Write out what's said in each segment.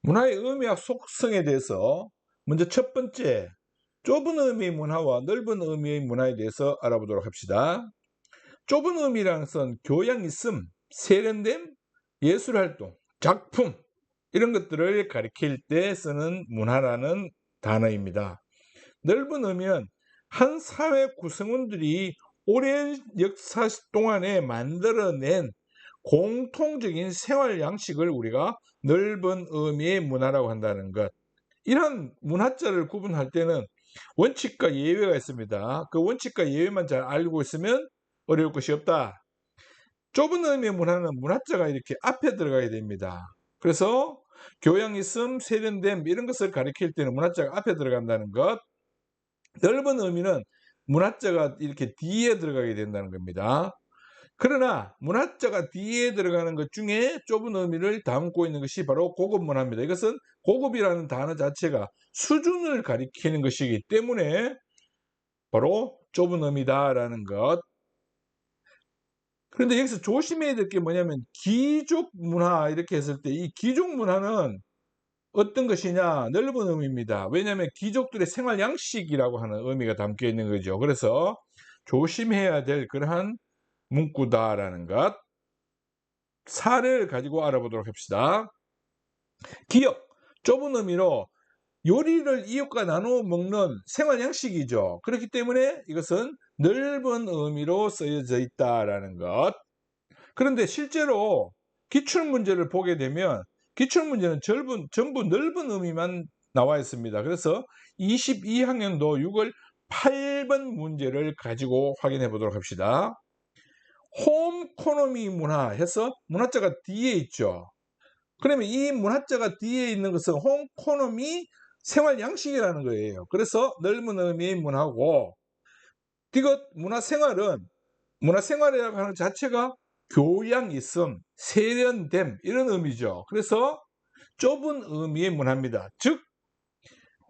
문화의 의미와 속성에 대해서 먼저 첫 번째, 좁은 의미의 문화와 넓은 의미의 문화에 대해서 알아보도록 합시다. 좁은 의미라는 것은 교양 있음, 세련됨, 예술활동, 작품 이런 것들을 가리킬 때 쓰는 문화라는 단어입니다. 넓은 의미는 한 사회 구성원들이 오랜 역사 동안에 만들어낸 공통적인 생활 양식을 우리가 넓은 의미의 문화라고 한다는 것. 이런 문화자를 구분할 때는 원칙과 예외가 있습니다. 그 원칙과 예외만 잘 알고 있으면 어려울 것이 없다. 좁은 의미의 문화는 문화자가 이렇게 앞에 들어가야 됩니다. 그래서 교양 있음, 세련됨 이런 것을 가리킬 때는 문화자가 앞에 들어간다는 것. 넓은 의미는 문화자가 이렇게 뒤에 들어가게 된다는 겁니다. 그러나 문화자가 뒤에 들어가는 것 중에 좁은 의미를 담고 있는 것이 바로 고급 문화입니다. 이것은 고급이라는 단어 자체가 수준을 가리키는 것이기 때문에 바로 좁은 의미다라는 것. 그런데 여기서 조심해야 될 게 뭐냐면 귀족 문화 이렇게 했을 때 이 귀족 문화는 어떤 것이냐? 넓은 의미입니다. 왜냐하면 귀족들의 생활 양식이라고 하는 의미가 담겨 있는 거죠. 그래서 조심해야 될 그러한 문구다라는 것. 사례를 가지고 알아보도록 합시다. 기업, 좁은 의미로 요리를 이웃과 나누어 먹는 생활 양식이죠. 그렇기 때문에 이것은 넓은 의미로 쓰여져 있다라는 것. 그런데 실제로 기출문제를 보게 되면 기출문제는 전부 넓은 의미만 나와 있습니다. 그래서 22학년도 6월 8번 문제를 가지고 확인해 보도록 합시다. 홈코노미 문화 해서 문화자가 뒤에 있죠. 그러면 이 문화자가 뒤에 있는 것은 홈코노미 생활 양식이라는 거예요. 그래서 넓은 의미의 문화고, 이것 문화생활이라고 하는 자체가 교양 있음, 세련됨 이런 의미죠. 그래서 좁은 의미의 문화입니다. 즉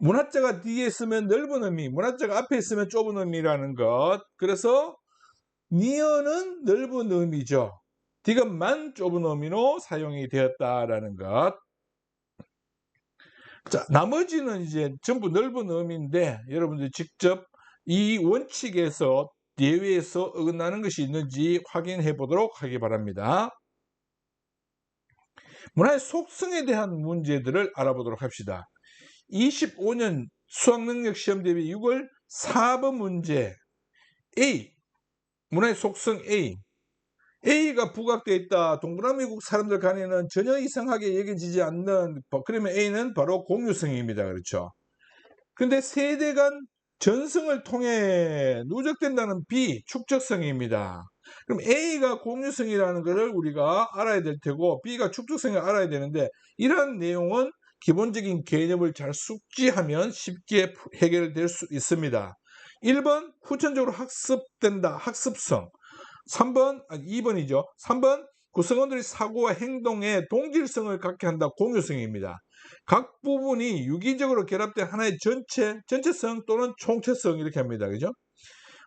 문화자가 뒤에 있으면 넓은 의미, 문화자가 앞에 있으면 좁은 의미라는 것. 그래서 니어는 넓은 의미죠. 디귿만 좁은 의미로 사용이 되었다라는 것. 자, 나머지는 이제 전부 넓은 의미인데 여러분들이 직접 이 원칙에서 예외에서 어긋나는 것이 있는지 확인해 보도록 하기 바랍니다. 문화의 속성에 대한 문제들을 알아보도록 합시다. 25년 수학능력 시험 대비 6월 4번 문제 A, 문화의 속성 A. A가 부각되어 있다. 동그라미국 사람들 간에는 전혀 이상하게 여겨지지 않는, 그러면 A는 바로 공유성입니다. 그렇죠? 근데 세대 간 전승을 통해 누적된다는 B, 축적성입니다. 그럼 A가 공유성이라는 것을 우리가 알아야 될 테고 B가 축적성을 알아야 되는데 이러한 내용은 기본적인 개념을 잘 숙지하면 쉽게 해결될 수 있습니다. 1번 후천적으로 학습된다. 학습성. 2번이죠. 3번 구성원들의 사고와 행동에 동질성을 갖게 한다. 공유성입니다. 각 부분이 유기적으로 결합된 하나의 전체성 또는 총체성 이렇게 합니다. 그죠?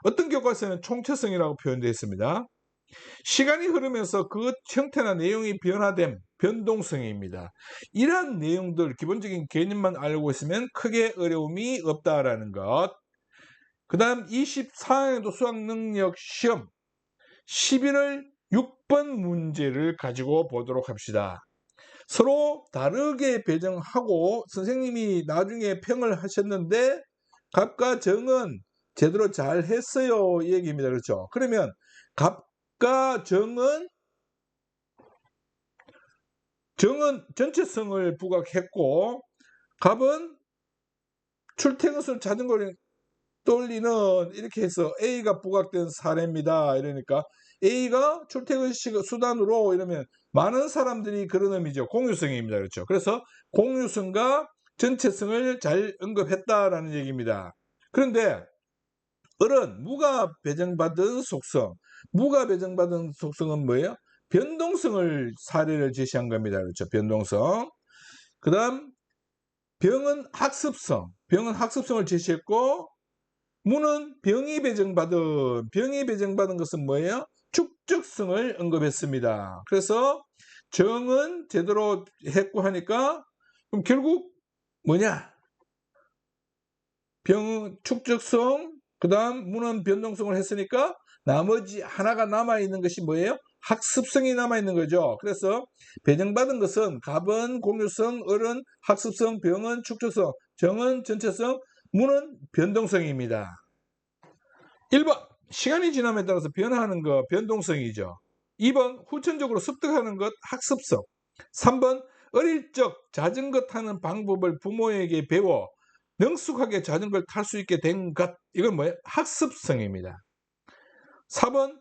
어떤 교과서에는 총체성이라고 표현되어 있습니다. 시간이 흐르면서 그 형태나 내용이 변화됨, 변동성입니다. 이러한 내용들 기본적인 개념만 알고 있으면 크게 어려움이 없다라는 것. 그 다음 24학년도 수학능력 시험 11월 6번 문제를 가지고 보도록 합시다. 서로 다르게 배정하고 선생님이 나중에 평을 하셨는데 갑과 정은 제대로 잘 했어요 이 얘기입니다. 그렇죠? 그러면 갑과 정은 전체성을 부각했고 갑은 출퇴근선 자전거를 돌리는 이렇게 해서 A가 부각된 사례입니다. 이러니까 A가 출퇴근 수단으로 이러면 많은 사람들이 그런 의미죠. 공유성입니다. 그렇죠. 그래서 공유성과 전체성을 잘 언급했다라는 얘기입니다. 그런데 무가 배정받은 속성. 무가 배정받은 속성은 뭐예요? 변동성을 사례를 제시한 겁니다. 그렇죠. 변동성. 그 다음 병은 학습성을 제시했고 무는 병이 배정받은 것은 뭐예요? 축적성을 언급했습니다. 그래서 정은 제대로 했고 하니까 그럼 결국 뭐냐? 축적성, 그 다음 문헌 변동성을 했으니까 나머지 하나가 남아있는 것이 뭐예요? 학습성이 남아있는 거죠. 그래서 배정받은 것은 갑은 공유성, 을은 학습성, 병은 축적성, 정은 전체성, 문은 변동성입니다. 1번 시간이 지남에 따라서 변화하는 것 변동성이죠. 2번 후천적으로 습득하는 것 학습성. 3번 어릴 적 자전거 타는 방법을 부모에게 배워 능숙하게 자전거를 탈 수 있게 된 것. 이건 뭐예요? 학습성입니다. 4번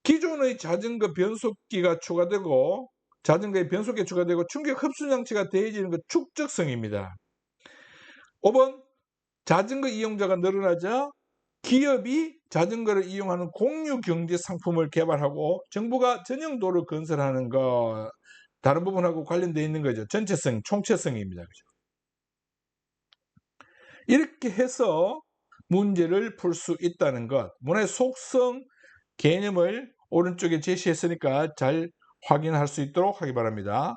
기존의 자전거 변속기가 추가되고 자전거에 변속기가 추가되고 충격 흡수 장치가 더해지는 것 축적성입니다. 5번 자전거 이용자가 늘어나자 기업이 자전거를 이용하는 공유 경제 상품을 개발하고 정부가 전용 도로 건설하는 거 다른 부분하고 관련되어 있는 거죠. 전체성, 총체성입니다. 그죠? 이렇게 해서 문제를 풀 수 있다는 것. 문화의 속성 개념을 오른쪽에 제시했으니까 잘 확인할 수 있도록 하기 바랍니다.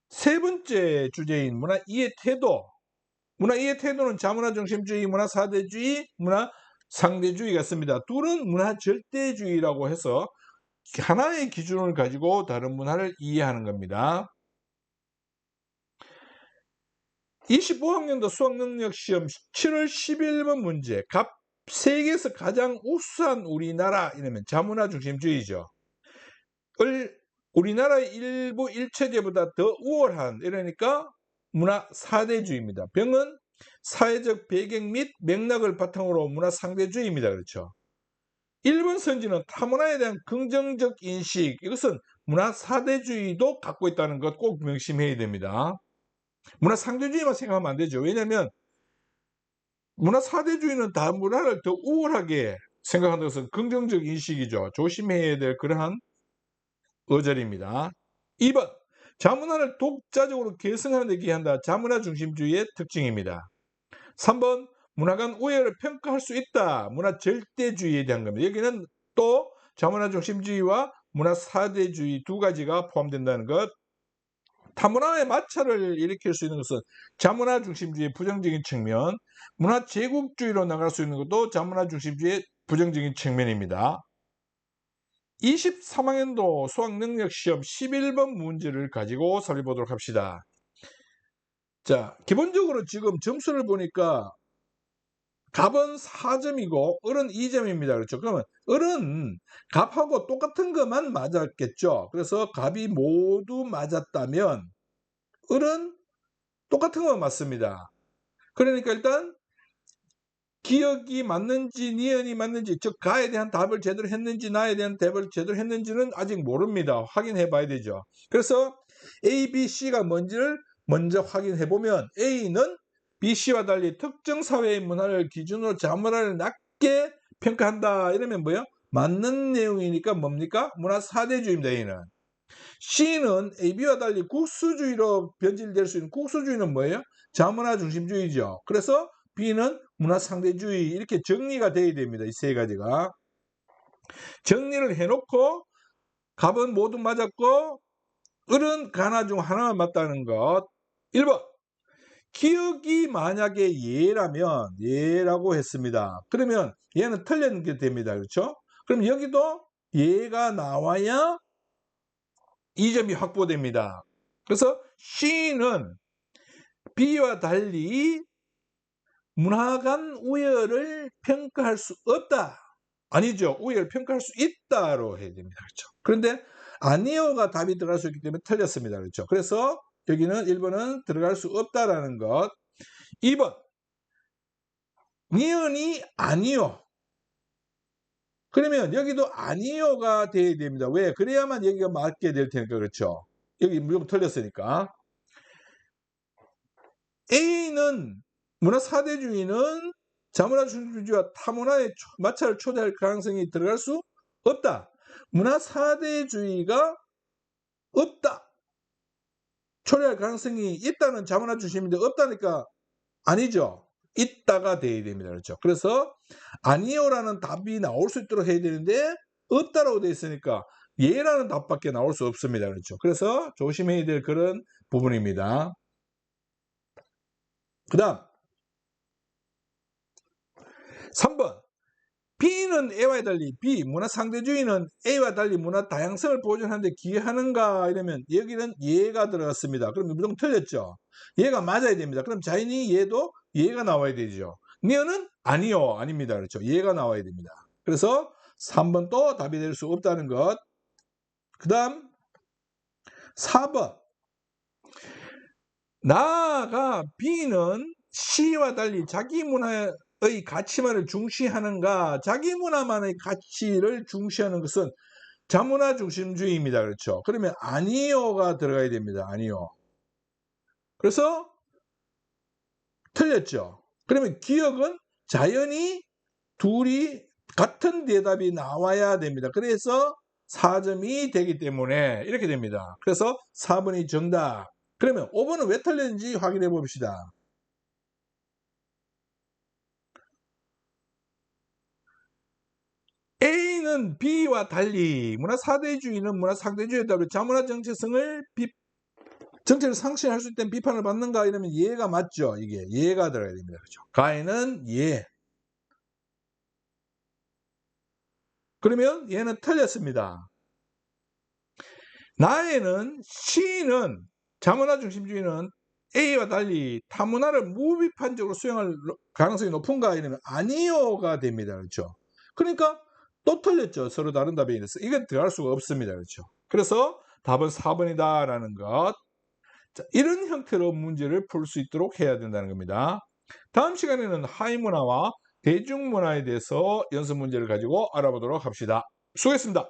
세 번째 주제인 문화 이해 태도. 문화 이해 태도는 자문화 중심주의, 문화 사대주의, 문화 상대주의가 있습니다. 둘은 문화 절대주의라고 해서 하나의 기준을 가지고 다른 문화를 이해하는 겁니다. 25학년도 수학능력시험 7월 11번 문제. 갑 세계에서 가장 우수한 우리나라 이러면 자문화 중심주의죠. 우리나라의 일부 일체제보다 더 우월한 이러니까 문화 사대주의입니다. 병은 사회적 배경 및 맥락을 바탕으로 문화 상대주의입니다. 그렇죠. 일본 선진은 타문화에 대한 긍정적 인식, 이것은 문화 사대주의도 갖고 있다는 것 꼭 명심해야 됩니다. 문화 상대주의만 생각하면 안 되죠. 왜냐하면 문화 사대주의는 다른 문화를 더 우월하게 생각하는 것은 긍정적 인식이죠. 조심해야 될 그러한 어절입니다. 2번 자문화를 독자적으로 계승하는 데 기한다. 자문화 중심주의의 특징입니다. 3번 문화 간 우열을 평가할 수 있다. 문화 절대주의에 대한 겁니다. 여기는 또 자문화 중심주의와 문화 사대주의 두 가지가 포함된다는 것. 타문화의 마찰을 일으킬 수 있는 것은 자문화 중심주의의 부정적인 측면, 문화 제국주의로 나갈 수 있는 것도 자문화 중심주의의 부정적인 측면입니다. 23학년도 수학능력시험 11번 문제를 가지고 살펴보도록 합시다. 자, 기본적으로 지금 점수를 보니까 갑은 4점이고 을은 2점입니다. 그렇죠? 그러면 을은 갑하고 똑같은 것만 맞았겠죠. 그래서 갑이 모두 맞았다면 을은 똑같은 것만 맞습니다. 그러니까 일단 기억이 맞는지 니은이 맞는지, 즉 가에 대한 답을 제대로 했는지 나에 대한 답을 제대로 했는지는 아직 모릅니다. 확인해 봐야 되죠. 그래서 A, B, C가 뭔지를 먼저 확인해 보면 A는 B, C와 달리 특정 사회의 문화를 기준으로 자문화를 낮게 평가한다. 이러면 뭐예요? 맞는 내용이니까 뭡니까? 문화 사대주의입니다. A는. C는 A, B와 달리 국수주의로 변질될 수 있는 국수주의는 뭐예요? 자문화 중심주의죠. 그래서 B는 문화 상대주의 이렇게 정리가 돼야 됩니다. 이 세 가지가. 정리를 해놓고 갑은 모두 맞았고 을은 가나 중 하나만 맞다는 것. 1번 기억이 만약에 예라면 예라고 했습니다. 그러면 얘는 틀렸게 됩니다. 그렇죠? 그럼 여기도 예가 나와야 2점이 확보됩니다. 그래서 C는 B와 달리 문화 간 우열을 평가할 수 없다. 아니죠. 우열을 평가할 수 있다로 해야 됩니다. 그렇죠. 그런데 아니요가 답이 들어갈 수 있기 때문에 틀렸습니다. 그렇죠. 그래서 여기는 1번은 들어갈 수 없다라는 것. 2번 니은이 아니요. 그러면 여기도 아니요가 돼야 됩니다. 왜? 그래야만 여기가 맞게 될 테니까. 그렇죠. 여기 무조건 틀렸으니까. A는 문화 사대주의는 자문화 중심주의와 타문화의 마찰을 초래할 가능성이 들어갈 수 없다. 문화 사대주의가 없다. 초래할 가능성이 있다는 자문화 중심인데 없다니까 아니죠. 있다가 돼야 됩니다. 그렇죠. 그래서 아니요라는 답이 나올 수 있도록 해야 되는데 없다라고 되어 있으니까 예라는 답밖에 나올 수 없습니다. 그렇죠. 그래서 조심해야 될 그런 부분입니다. 그 다음 3번 B는 A와 달리 B 문화 상대주의는 A와 달리 문화 다양성을 보존하는 데 기여하는가 이러면 여기는 예가 들어갔습니다. 그럼 무조건 틀렸죠. 예가 맞아야 됩니다. 그럼 자연히 얘도 예가 나와야 되죠. 니어는 아니요. 아닙니다. 그렇죠. 예가 나와야 됩니다. 그래서 3번 또 답이 될 수 없다는 것. 그 다음 4번 나아가 B는 C와 달리 자기 문화의 가치만을 중시하는가? 자기 문화만의 가치를 중시하는 것은 자문화 중심주의입니다. 그렇죠? 그러면 아니요가 들어가야 됩니다. 아니요. 그래서 틀렸죠. 그러면 기억은 자연히 둘이 같은 대답이 나와야 됩니다. 그래서 4점이 되기 때문에 이렇게 됩니다. 그래서 4번이 정답. 그러면 5번은 왜 틀렸는지 확인해 봅시다. A는 B와 달리 문화 사대주의는 문화 상대주의에 따라 자문화 정체성을 정체를 상실할 수 있다는 비판을 받는가 이러면 예가 맞죠. 이게 예가 들어가야 됩니다. 그렇죠? 가에는 예. 그러면 얘는 틀렸습니다. 나에는 C는 자문화 중심주의는 A와 달리 타문화를 무비판적으로 수용할 가능성이 높은가 이러면 아니요가 됩니다. 그렇죠? 그러니까 또 틀렸죠. 서로 다른 답이 있어서 이건 들어갈 수가 없습니다. 그렇죠? 그래서 답은 4번이다라는 것. 자, 이런 형태로 문제를 풀 수 있도록 해야 된다는 겁니다. 다음 시간에는 하위문화와 대중문화에 대해서 연습 문제를 가지고 알아보도록 합시다. 수고했습니다.